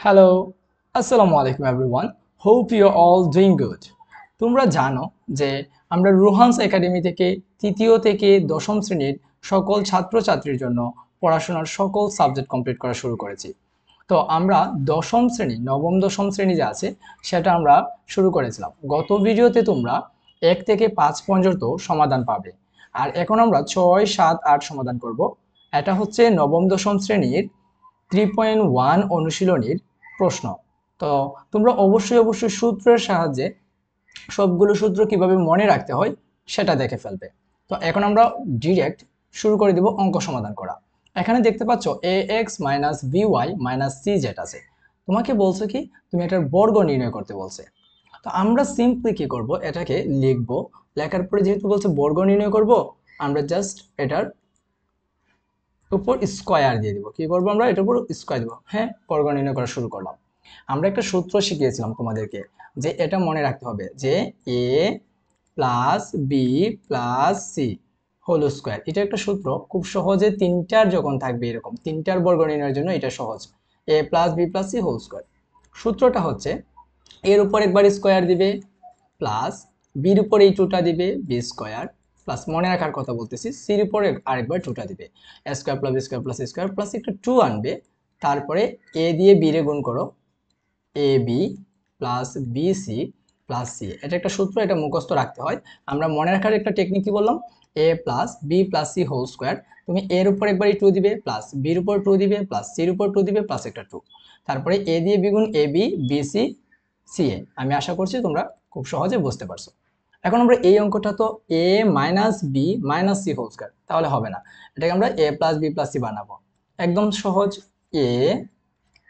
Hello, আসসালামু আলাইকুম everyone. Hope you all doing good. তোমরা জানো যে আমরা রুহানস একাডেমি থেকে তৃতীয় থেকে দশম শ্রেণীর সকল ছাত্রছাত্রীর জন্য পড়াশোনার সকল সাবজেক্ট কমপ্লিট করা শুরু করেছি। তো আমরা দশম শ্রেণী, নবম দশম শ্রেণী যে আছে সেটা আমরা শুরু করেছিলাম। গত ভিডিওতে তোমরা 1 থেকে 5 পর্যন্ত সমাধান পাবে, আর এখন আমরা 6, 7, 8 সমাধান করব। এটা হচ্ছে নবম দশম শ্রেণীর 3.1 অনুশীলনীর প্রশ্ন। তো তোমরা অবশ্যই সূত্রের সাহায্যে সবগুলো সূত্র কিভাবে মনে রাখতে হয় সেটা দেখে ফেলবে। তো এখন আমরা ডিরেক্ট শুরু করে দিব অঙ্ক সমাধান করা। এখানে দেখতে পাচ্ছ ax minus by minus cz আছে। তোমাকে বলছে কি তুমি এটার বর্গ নির্ণয় করতে বলছে। তো আমরা সিম্পলি কি করব, এটাকে লিখব। লেখার পরে যেহেতু বলছে বর্গ নির্ণয় করব, আমরা জাস্ট এটার উপর স্কয়ার দিয়ে দিব। কি করব, আমরা এটার উপর স্কয়ার দিব। হ্যাঁ, বর্গ নির্ণয় করা শুরু করলাম। আমরা একটা সূত্র শিখিয়েছিলাম তোমাদেরকে, যে এটা মনে রাখতে হবে যে a plus B plus C whole square. এটা একটা সূত্র, খুব সহজে তিনটার যখন থাকবে এরকম তিনটার বর্গ নির্ণয়ের জন্য এটা সহজ। a plus B plus C whole square. সূত্রটা হচ্ছে এর উপর একবার স্কয়ার দিবে, প্লাস বির উপর এই টুটা দিবে বি স্কয়ার, প্লাস মনে রাখার কথা বলতেছি সির উপরে আরেকবার টুটা দিবে A square plus B square plus C square, plus একটা 2 আনবে। তারপরে এ দিয়ে বি রে গুণ করো, A B plus B C plus C. এটা একটা সূত্র, এটা মুখস্থ রাখতে হয়। আমরা মনে রাখার একটা টেকনিক কি বললাম, A plus B plus C whole square. তুমি এর উপর একবার 2 দিবে, প্লাস বির উপর 2 দিবে, প্লাস সির উপর 2 দিবে, প্লাস একটা 2। তারপরে এ দিয়ে বি গুণ A B B C C এ। আমি আশা করছি তোমরা খুব সহজে বুঝতে পারছো। এখন আমরা এই অঙ্কটা তো A minus B minus C whole square, তাহলে হবে না। এটাকে আমরা A plus B plus C বানাবো। একদম সহজ, এ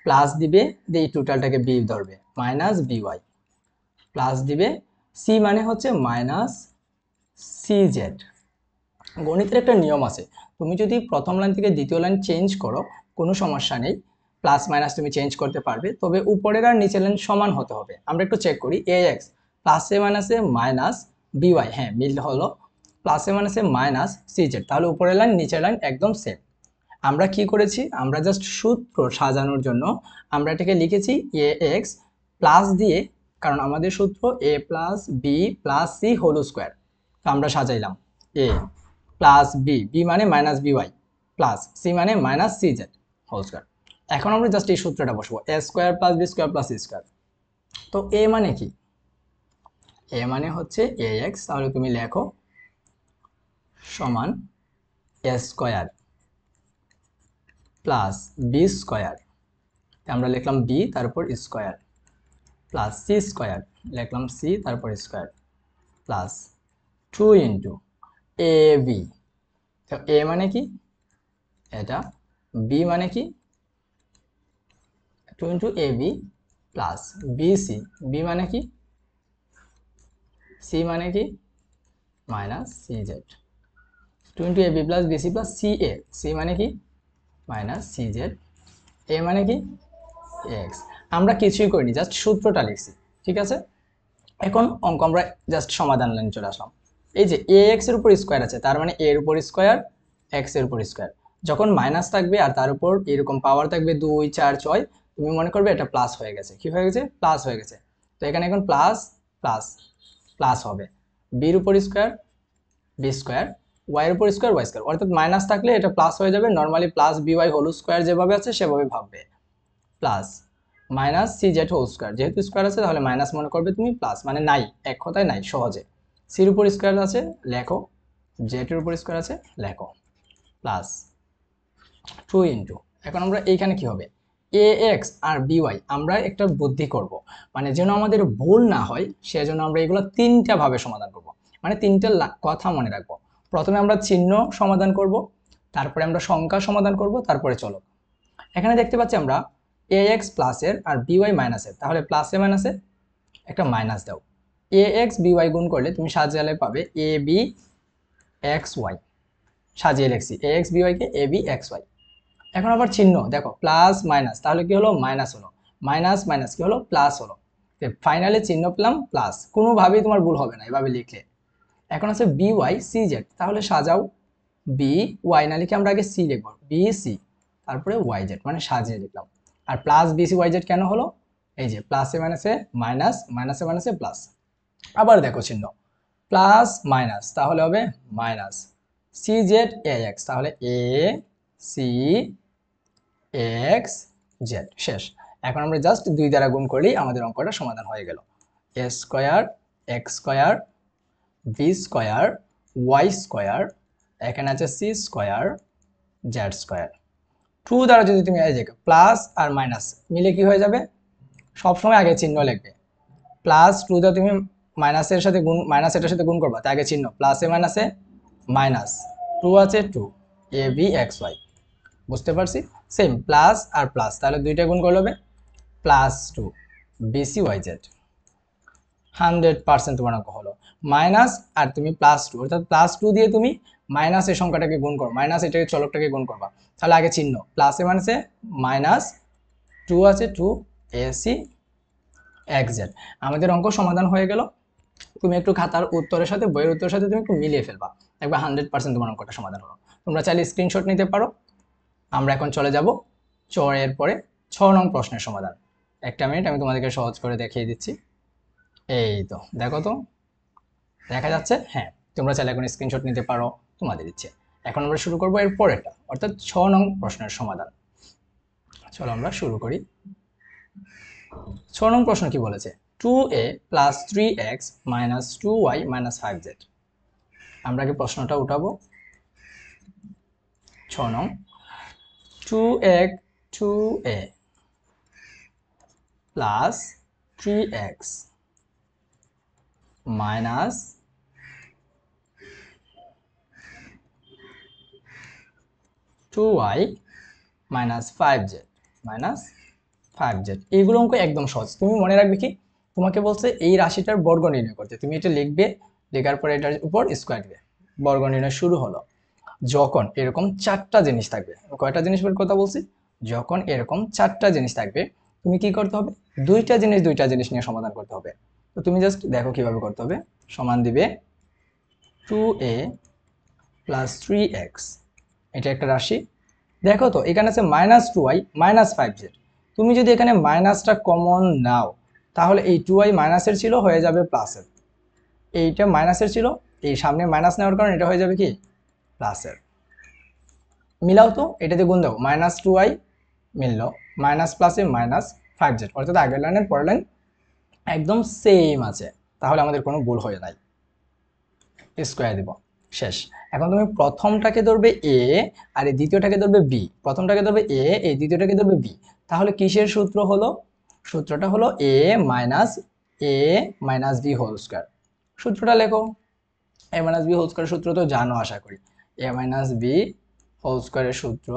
প্লাস দিবে, এই টোটালটাকে বি ধরবে, মাইনাস বি ওয়াই, প্লাস দিবে সি মানে হচ্ছে মাইনাস সি জেড। গণিতের একটা নিয়ম আছে, তুমি যদি প্রথম লাইন থেকে দ্বিতীয় লাইন চেঞ্জ করো কোনো সমস্যা নেই, প্লাস মাইনাস তুমি চেঞ্জ করতে পারবে, তবে উপরের আর নিচের লাইন সমান হতে হবে। আমরা একটু চেক করি, এ এক্স প্লাসে মাইনাসে মাইনাস বিওয়াই, হ্যাঁ মিল হলো, প্লাসে মাইনাসে মাইনাস সি জেড, তাহলে উপরের লাইন নিচের লাইন একদম সেম। আমরা কি করেছি, আমরা জাস্ট সূত্র সাজানোর জন্য আমরা এটাকে লিখেছি এ এক্স প্লাস দিয়ে, কারণ আমাদের সূত্র A plus B plus C whole square. তো আমরা সাজাইলাম এ প্লাস বি, বি মানে minus B Y, plus C মানে minus C Z whole square. এখন আমরা জাস্ট এই সূত্রটা বসবো, A square plus B square plus C square. তো এ মানে কি, এ মানে হচ্ছে এ এক্স, তাহলে তুমি লেখো সমান A square plus B square, আমরা লিখলাম বি তারপর স্কোয়ার, প্লাস সি স্কোয়ার, লিখলাম সি তারপর square, plus 2 into A B. তো এ মানে কি এটা, বি মানে কি 2 into A B, plus B C, B মানে কি, সি মানে কি minus C Z, 2 into A B plus B C plus C A, C মানে কি মাইনাস সি জেড, এ মানে কি এক্স। আমরা কিছুই করিনি, জাস্ট সূত্রটা লিখছি, ঠিক আছে। এখন অঙ্ক আমরা জাস্ট সমাধান লাইন চলে আসলাম। এই যে এ এক্স এর উপর স্কোয়ার আছে, তার মানে এর উপর স্কোয়ার এক্স এর উপর স্কোয়ার। যখন মাইনাস থাকবে আর তার উপর এরকম পাওয়ার থাকবে 2, 4, 6, তুমি মনে করবে এটা প্লাস হয়ে গেছে। কি হয়ে গেছে, প্লাস হয়ে গেছে। তো এখানে এখন প্লাস প্লাস প্লাস হবে, বির উপর স্কোয়ার বি স্কোয়ার, ওয়াই এর উপর স্কোয়ার ওয়াই স্কোয়ার, অর্থাৎ মাইনাস থাকলে এটা প্লাস হয়ে যাবে। Normally plus B Y whole square যেভাবে আছে সেভাবে ভাববে, plus minus C Z whole square, যেহেতু স্কোয়ার আছে তাহলে মাইনাস মনে করবে তুমি, প্লাস মানে নাই, এক কথায় নাই সহজে। সির উপর স্কোয়ার আছে লেখো, জেড এর উপর স্কোয়ার আছে লেখো, প্লাস 2 ইন্টু, এখন আমরা এইখানে কি হবে এ এক্স আর বি ওয়াই, আমরা একটা বুদ্ধি করব, মানে যেন আমাদের ভুল না হয় সেজন্য আমরা এগুলো তিনটা ভাবে সমাধান করব, মানে তিনটা কথা মনে রাখবো। প্রথমে আমরা চিহ্ন সমাধান করব, তারপরে আমরা সংখ্যা সমাধান করব, তারপরে চলো। এখানে দেখতে পাচ্ছি আমরা এ এক্স প্লাসের আর বিওয়াই মাইনাসের, তাহলে প্লাসে মাইনাসে একটা মাইনাস দাও। এ এক্স বিওয়াই গুণ করলে তুমি সাজিয়ে পাবে এ বি এক্স ওয়াই, সাজিয়ে লিখছি এ x বিওয়াইকে A B x Y. এখন আবার চিহ্ন দেখো প্লাস মাইনাস, তাহলে কি হলো মাইনাস হলো, মাইনাস মাইনাস কি হলো প্লাস হলো, ফাইনালি চিহ্ন পেলাম প্লাস, কোনোভাবেই তোমার ভুল হবে না এভাবে লিখলে। এখন আছে বি ওয়াই সি জেড, তাহলে সাজাও বি ওয়াই না লিখে আমরা আগে সি লিখবো, বি সি তারপরে ওয়াই জেড, মানে সাজিয়ে লিখলাম। আর প্লাস বিসি ওয়াই জেড কেন হলো? এই যে প্লাসে মাইনাসে মাইনাস, মাইনাসে মাইনাসে প্লাস। আবার দেখো চিহ্ন প্লাস মাইনাস, তাহলে হবে মাইনাস সি জেড এ এক্স, তাহলে এ সি এক্স জেড। শেষ। এখন আমরা জাস্ট 2 দ্বারা গুণ করলেই আমাদের অঙ্কটা সমাধান হয়ে গেল। A square X square B square Y square, এখানে আছে সি স্কোয়ার জেড স্কোয়ার। 2 দ্বারা যদি তুমি এই যে প্লাস আর মাইনাস মিলে কি হয়ে যাবে, সবসময় আগে চিহ্ন লিখবে। প্লাস 2 দ্বারা তুমি মাইনাসের সাথে গুণ, মাইনাস এটার সাথে গুণ করবা, তাই আগে চিহ্ন প্লাসে মাইনাসে মাইনাস, 2 আছে 2 এ বি এক্স ওয়াই। বুঝতে পারছি? সেম প্লাস আর প্লাস, তাহলে 2টা গুণ করলে হবে +2 বিসি ওয়াই জেড। 100% তোমার অঙ্ক হলো। মাইনাস আর তুমি +2, অর্থাৎ +2 দিয়ে তুমি মাইনাসের সংখ্যাটাকে গুণ করো, মাইনাস এটাকে চলকটাকে গুণ করবা, তাহলে আগে চিহ্ন প্লাসে মাইনাসে মাইনাস, 2 আছে 2 এসি এক্স জেড। আমাদের অঙ্ক সমাধান হয়ে গেল। তুমি একটু খাতার উত্তরের সাথে বইয়ের উত্তরের সাথে তুমি একটু মিলিয়ে ফেলবা, একবার 100% তোমার অঙ্কটা সমাধান হলো। তোমরা চাইলে স্ক্রিনশট নিতে পারো। আমরা এখন চলে যাব এর পরে 6 নং প্রশ্নের সমাধান। একটা মিনিট, আমি তোমাদেরকে সহজ করে দেখিয়ে দিচ্ছি। এই তো দেখো তো, দেখা যাচ্ছে? হ্যাঁ, তোমরা চাইলে এখন স্ক্রিনশট নিতে পারো, তোমাদের ইচ্ছে। এখন আমরা শুরু করবো এর পরেরটা, অর্থাৎ 6 নং প্রশ্নের সমাধান। চলো আমরা শুরু করি। 6 নং প্রশ্ন কি বলেছে? 2a + 3x - 2y - 5z। আমরা কি প্রশ্নটা উঠাবো। 6 নং 2a + 3x - 2y - 5z এইগুলো অঙ্ক একদম সহজ। তুমি মনে রাখবে কি, তোমাকে বলছে এই রাশিটার বর্গ নির্ণয় করতে, তুমি এটা লিখবে, লেখার পরে এটার উপর স্কোয়ার দিবে। বর্গ নির্ণয় শুরু হলো যখন এরকম 4টা জিনিস থাকবে। কয়টা জিনিসের কথা বলছি? যখন এরকম 4টা জিনিস থাকবে, তুমি কি করতে হবে? দুইটা জিনিস নিয়ে সমাধান করতে হবে। তো তুমি জাস্ট দেখো কিভাবে করতে হবে। সমান দিবে 2a + 3x, এটা একটা রাশি। দেখো তো এখানে আছে -2y - 5z। তুমি যদি এখানে মাইনাসটা কমন নাও, তাহলে এই 2y মাইনাসের ছিল হয়ে যাবে প্লাসের, এইটা মাইনাসের ছিল, এই সামনে মাইনাস নেওয়ার কারণে এটা হয়ে যাবে কি প্লাসের। মিলাও তো, এটাতে গুণ দাও, -2y মিললো, মাইনাস প্লাসে -5z, অর্থাৎ আগের লাইনের পরের লাইন একদম সেম আছে, তাহলে আমাদের কোনো ভুল হয়ে নাই। স্কোয়ার দিব। শেষ। এখন তুমি প্রথমটাকে ধরবে এ আর এই দ্বিতীয়টাকে ধরবে বি। প্রথমটাকে ধরবে এ, এই দ্বিতীয়টাকে ধরবে বি। তাহলে কিসের সূত্র হলো? সূত্রটা হলো a - b হোল স্কয়ার। সূত্রটা লেখো। a - b হোল স্কয়ার সূত্র তো জানো আশা করি। a - b হোল স্কয়ারের সূত্র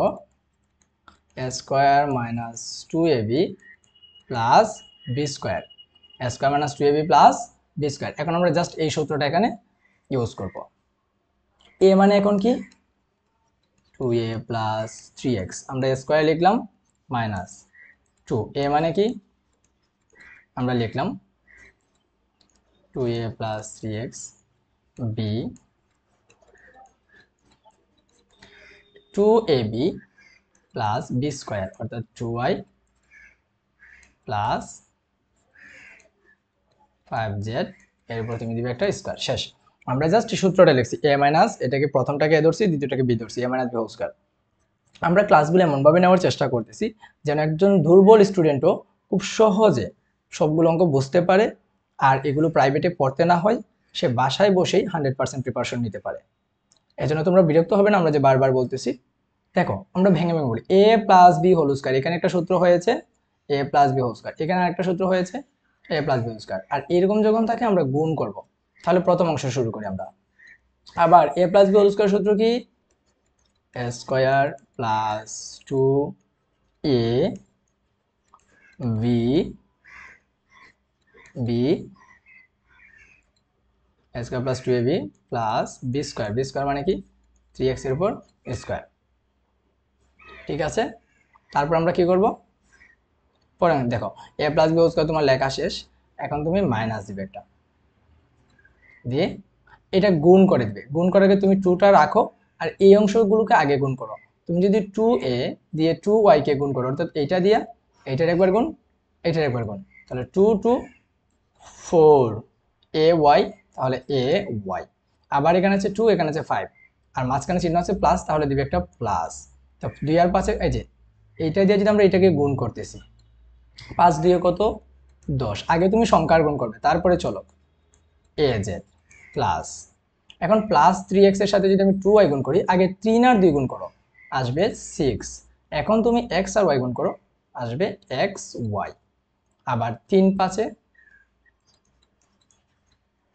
a square - 2ab plus b square. a square - 2ab plus b square. এখন আমরা জাস্ট এই সূত্রটা এখানে ইউজ করব। a মানে এখন কি 2a + 3x, আমরা a স্কয়ার লিখলাম -2। a মানে কি আমরা লিখলাম 2a + 3x, b 2ab plus b square, অর্থাৎ 2y প্লাস 5z, এরপর তুমি দিবে একটা স্কয়ার। শেষ। আমরা জাস্ট সূত্রটা লিখছি, a মাইনাস, এটাকে প্রথমটাকে a ধরছি, দ্বিতীয়টাকে b ধরছি, a - b হোল স্কয়ার। আমরা ক্লাসগুলো এমনভাবে নেওয়ার চেষ্টা করতেছি যেন একজন দুর্বল স্টুডেন্টও খুব সহজে সবগুলো অঙ্ক বুঝতে পারে, আর এগুলো প্রাইভেটে পড়তে না হয়, সে বাসায় বসেই 100% প্রিপারেশন নিতে পারে। এজন্য তোমরা বিরক্ত হবে না আমরা যে বারবার বলতেছি। দেখো আমরা ভেঙে ভেঙে বলি, a + b হোল স্কয়ার, এখানে একটা সূত্র হয়েছে a + b হোল স্কয়ার, এখানে আরেকটা সূত্র হয়েছে a + b হোল স্কয়ার। আর এরকম যখন থাকে আমরা গুণ করব। তাহলে প্রথম অংশ শুরু করি আমরা। আবার a + b হোল স্কয়ার সূত্র কি? a square plus 2a b b a square plus 2ab plus b square. b square মানে কি 3x এর উপর স্কয়ার। ঠিক আছে, তারপর আমরা কি করব? পরে দেখো a + b হোল স্কয়ার তোমার লেখা শেষ। এখন তুমি মাইনাস দিবে একটা, দিয়ে এটা গুণ করে দিবে। গুণ করার আগে তুমি 2টা রাখো, আর এই অংশগুলোকে আগে গুণ করো। তুমি যদি 2a দিয়ে 2y কে গুণ করো, অর্থাৎ এইটা দিয়া এইটার একবার গুণ, এইটার একবার গুণ, তাহলে 2 2 4 এ ওয়াই, তাহলে এ ওয়াই। আবার এখানে আছে 2, এখানে আছে 5, আর মাঝখানে চিহ্ন আছে প্লাস, তাহলে দিবে একটা প্লাস। তো 2 আর 5, এই যে এইটা দিয়ে যদি আমরা এটাকে গুণ করতেছি, 5 দিয়ে কত 10, আগে তুমি সংখ্যার গুণ করবে, তারপরে চলো এ জেড প্লাস, এখন প্লাস 3x এর সাথে যদি আমি 2y গুণ করি, আগে 3 আর 2 গুণ করো, আসবে 6, এখন তুমি x আর y গুণ করো, আসবে xy, আবার 3 5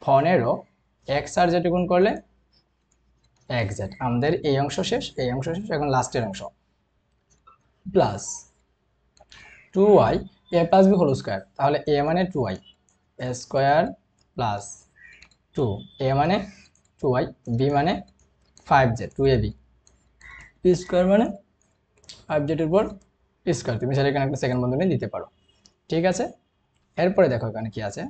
15, x আর z গুণ করলে xz। আমাদের এই অংশ শেষ, এই অংশ শেষ, এখন লাস্টের অংশ plus 2y a plus b whole square, তাহলে a মানে 2y a square plus 2 a মানে 2y, b মানে 5z 2ab, b স্কয়ার মানে 5z এর উপর স্কয়ার। তুমি সেটা এখানে একটা সেকেন্ড বন্ধনী দিতে পারো, ঠিক আছে। এরপরে দেখো এখানে কি আছে,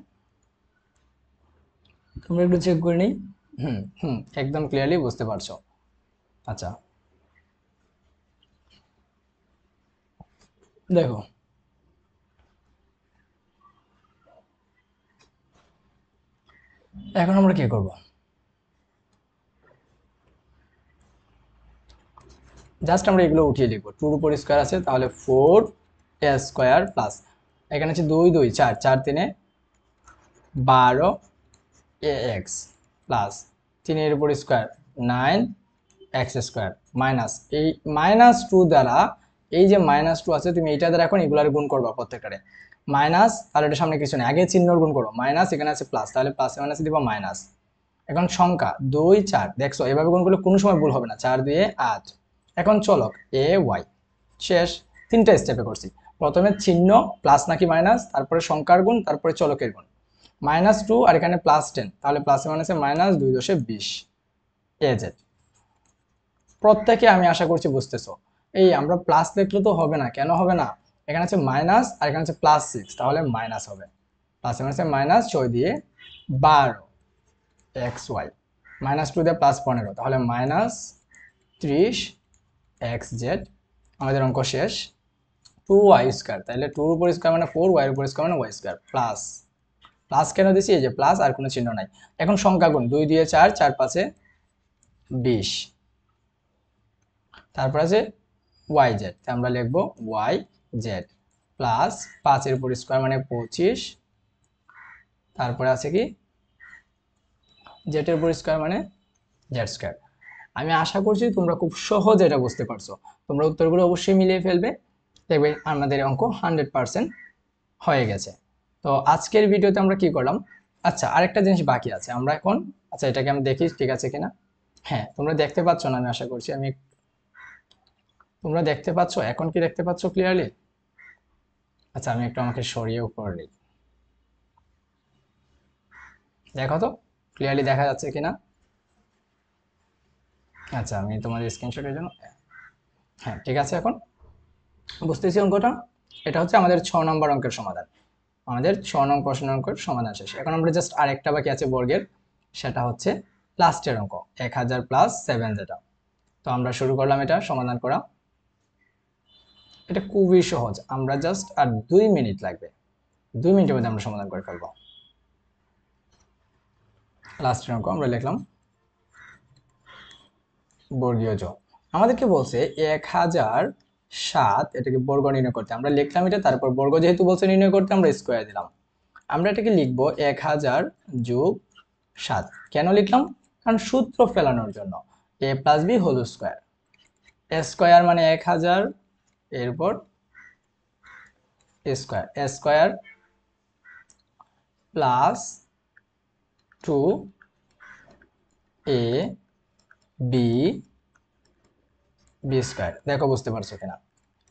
তোমরা একটু চেক করে নিই। একদম ক্লিয়ারলি বুঝতে পারছো। আচ্ছা দেখো, এখন আমরা কি করব, জাস্ট আমরা এগুলো উঠিয়ে লিখবো। 2 এর উপর স্কয়ার আছে, তাহলে 4 a স্কয়ার প্লাস, এখানে আছে 2 2 4 4 3 12 ax প্লাস 3 এর উপর স্কয়ার 9 x স্কয়ার মাইনাস, এই -2 দ্বারা, এই যে -2 আছে, তুমি এইটা দ্বারা এখন এগুলার গুণ করবা প্রত্যেকটারে মাইনাস, তাহলে এটা সামনে কিছু নেই, আগে চিহ্নর গুণ করো, মাইনাস এখানে আছে প্লাস, তাহলে প্লাসে মাইনাসে দিব মাইনাস। এখন সংখ্যা 2 4, দেখছো এভাবে গুণ করলে কোনো সময় ভুল হবে না, 4 2 8। এখন চলক এ ওয়াই শেষ, তিনটা স্টেপে করছি। প্রথমে চিহ্ন প্লাস নাকি মাইনাস, তারপরে সংখ্যার গুণ, তারপরে চলকের গুণ। -2 আর এখানে +10, তাহলে প্লাসে মাইনাসে -2 × 20 এজেড। প্রত্যেকে আমি আশা করছি বুঝতেছো। এই আমরা প্লাস লিখলে তো হবে না, কেন হবে না, এখানে আছে মাইনাস আর এখানে আছে +6, তাহলে মাইনাস হবে, প্লাসে মাইনাসে মাইনাস 6 দিয়ে 12 xy, -2 দিয়ে +15, তাহলে -30 xz। আমাদের অঙ্ক শেষ। 2y স্কয়ার, তাহলে 2 এর উপর স্কয়ার মানে 4, y এর উপর স্কয়ার মানে y স্কয়ার প্লাস, প্লাস কেন দিছি, এই যে প্লাস আর কোনো চিহ্ন নাই। এখন সংখ্যা গুণ, 2 দিয়ে 4 4 5 20, তারপর আছে yz, আমরা লিখবো yz প্লাস 5 এর উপর স্কয়ার মানে 25, তারপরে আছে কি z এর উপর স্কয়ার মানে z স্কয়ার। আমি আশা করছি তোমরা খুব সহজ এটা বুঝতে পারছো। তোমরা উত্তরগুলো অবশ্যই মিলিয়ে ফেলবে, দেখবে আমাদের অঙ্ক 100% হয়ে গেছে। তো আজকের ভিডিওতে আমরা কি করলাম, আচ্ছা আরেকটা জিনিস বাকি আছে আমরা এখন, আচ্ছা এটাকে আমি দেখি ঠিক আছে কিনা। হ্যাঁ তোমরা দেখতে পাচ্ছ না, আমি আশা করছি, তোমরা দেখতে পাচ্ছ, এখন কি দেখতে পাচ্ছ ক্লিয়ারলি? আচ্ছা আমি একটু আমাকে সরিয়ে উপরে নিই, দেখো তো ক্লিয়ারলি দেখা যাচ্ছে কিনা। আচ্ছা আমি তোমাদের স্ক্রিনশটের জন্য, হ্যাঁ ঠিক আছে, এখন বুঝতেছি অঙ্কটা। এটা হচ্ছে আমাদের 6 নম্বর অঙ্কের সমাধান, আমাদের 6 নং প্রশ্ন অঙ্কের সমাধান শেষ। এখন আমরা জাস্ট আরেকটা বাকি আছে বর্গের, সেটা হচ্ছে লাস্টের অঙ্ক 1000 + 7 যেটা। তো আমরা শুরু করলাম এটা সমাধান করা। এটা খুবই সহজ, আমরা জাস্ট আর 2 মিনিট লাগবে, 2 মিনিটের মধ্যে আমরা সমাধান করে ফেলবো। লাস্টের অঙ্ক আমরা লিখলাম বর্গীয় জ, আমাদেরকে বলছে 1007, এটাকে বর্গ নির্ণয় করতে, আমরা লিখলাম এটা, তারপর বর্গ যেহেতু বলছে নির্ণয় করতে, আমরা স্কয়ার দিলাম। আমরা এটাকে লিখবো 1000 + 7, কেন লিখলাম, কারণ সূত্র ফেলানোর জন্য, a + b whole square, a square মানে 1000, এরপর square, a square plus 2a b b square. দেখো বুঝতে পারছো কিনা,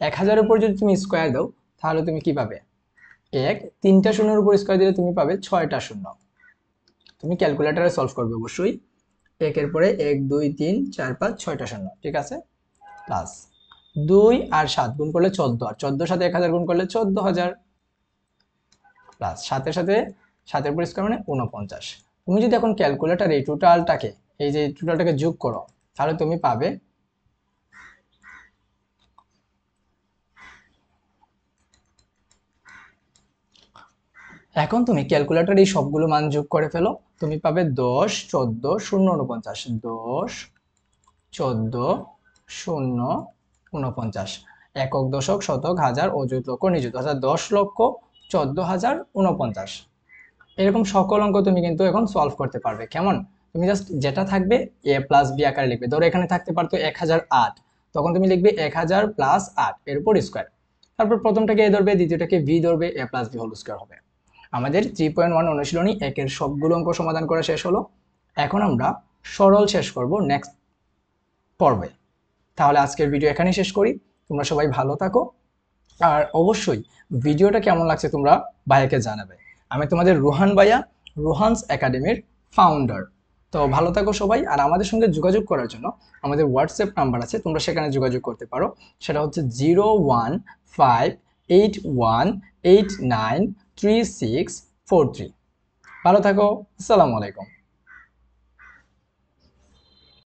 1000 এর উপর যদি তুমি স্কয়ার দাও, তাহলে তুমি কি পাবে, এক 3টা শূন্যের উপর স্কয়ার দিলে তুমি পাবে 6টা শূন্য। তুমি ক্যালকুলেটরে সলভ করবে অবশ্যই, একের পরে 1 2 3 4 5 6টা শূন্য, ঠিক আছে, প্লাস 2 আর 7 গুণ করলে 14, আর 14 সাথে 1000 গুণ করলে 14000, প্লাস 7 সাথে 7 এর উপর স্কয়ার মানে 49। তুমি যদি এখন ক্যালকুলেটর এই টোটালটাকে, এই যে টোটালটাকে যোগ করো, তাহলে তুমি পাবে . . . . . . . . . . . . . . . . . . . . . . . . . . . . . . . . . . . . . . . . . . . . . . . . . . . . . . . . . . এখন তুমি ক্যালকুলেটর এই সবগুলো মান যোগ করে ফেলো, তুমি পাবে 10 14 0 49। 10 14 0 49 একক দশক শতক হাজার অযুত লক্ষ নিযুত, অর্থাৎ 10 লক্ষ 14,000 49। এরকম সকল অঙ্ক তুমি কিন্তু এখন সলভ করতে পারবে। কেমন? তুমি জাস্ট যেটা থাকবে a প্লাস বি আকারে লিখবে। ধরো এখানে থাকতে পারতো 1008, তখন তুমি লিখবে 1000 প্লাস 8 এর উপর স্কোয়ার। তারপর প্রথমটাকে a ধরবে, দ্বিতীয়টাকে v ধরবে, a plus B whole square হবে। আমাদের 3.1 অনুশীলনী একের সবগুলো অঙ্ক সমাধান করা শেষ হলো। এখন আমরা সরল শেষ করব নেক্সট পর্বে। তাহলে আজকের ভিডিও এখানেই শেষ করি। তোমরা সবাই ভালো থাকো, আর অবশ্যই ভিডিওটা কেমন লাগছে তোমরা ভাইয়াকে জানাবে। আমি তোমাদের রোহান ভাইয়া, রোহানস একাডেমির ফাউন্ডার। তো ভালো থাকো সবাই। আর আমাদের সঙ্গে যোগাযোগ করার জন্য আমাদের হোয়াটসঅ্যাপ নাম্বার আছে, তোমরা সেখানে যোগাযোগ করতে পারো। সেটা হচ্ছে 01581893643। ভালো থাকো, আসসালামু আলাইকুম।